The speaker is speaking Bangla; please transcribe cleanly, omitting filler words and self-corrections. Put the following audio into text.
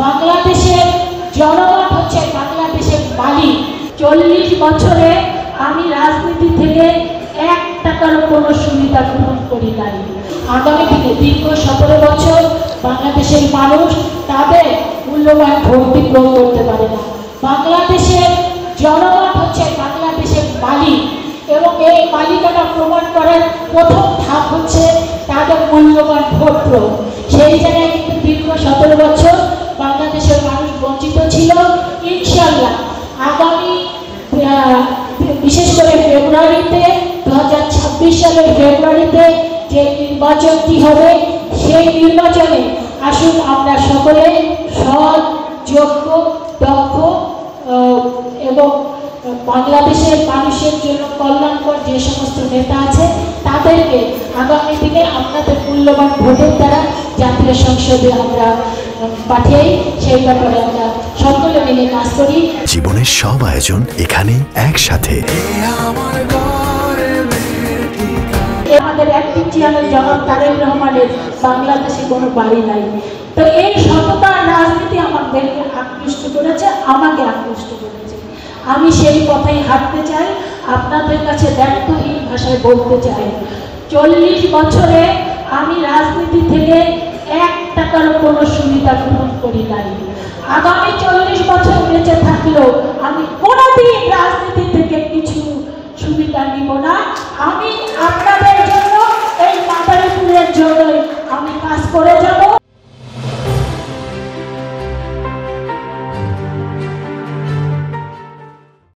বাংলাদেশের জনগণ হচ্ছে বাংলাদেশের মালিক। 40 বছরে আমি রাজনীতি থেকে 1 টাকারও কোনো সুবিধা গ্রহণ করি নাই। আগামী দিনে দীর্ঘ 17 বছর বাংলাদেশের মানুষ তাদের মূল্যবান ভোট গ্রহণ করতে পারে না। বাংলাদেশের জনগণ হচ্ছে বাংলাদেশের মালিক এবং এই মালিকানা প্রমাণ করার প্রথম ধাপ হচ্ছে তাদের মূল্যবান ভোট প্রয়োগ। সেই জায়গায় কিন্তু দীর্ঘ 17 বছর বাংলাদেশের মানুষ বঞ্চিত ছিল। ইনশাআল্লাহ আগামী বিশেষ করে ফেব্রুয়ারিতে 2026 সালের ফেব্রুয়ারিতে যে নির্বাচনটি হবে সেই নির্বাচনে আসুন আমরা সকলে সৎ, যোগ্য, দক্ষ এবং বাংলাদেশের মানুষের জন্য কল্যাণকর যে সমস্ত নেতা আছে তাদেরকে আগামী দিনে আপনাদের মূল্যবান ভোটের দ্বারা জাতীয় সংসদে আমরা পাঠিয়ে সেই ব্যাপারে আমরা সকলে মিলে কাজ করি। জীবনের সব আয়োজন এখানে একসাথে। আমাদের অ্যাক্টিভ চেয়ারম্যান জনাব তারেক রহমানের বাংলাদেশে কোনো বাড়ি নাই। তো এই সততার রাজনীতি আমাদেরকে আকৃষ্ট করেছে, আমাকে আকৃষ্ট করেছে। আমি সেই পথেই হাঁটতে চাই, আপনাদের কাছে দায়িত্বহীন ভাষায় বলতে চাই। 40 বছরে আমি রাজনীতি থেকে 1 টাকারও কোনো সুবিধা গ্রহণ করি নাই। আগামী 40 বছর বেঁচে থাকলেও আমি কোনোদিন রাজনীতি থেকে কিছু সুবিধা নিব না। আমি আপনাদের জন্য এই মাদারীপুরের জন্য আমি কাজ করে যাব।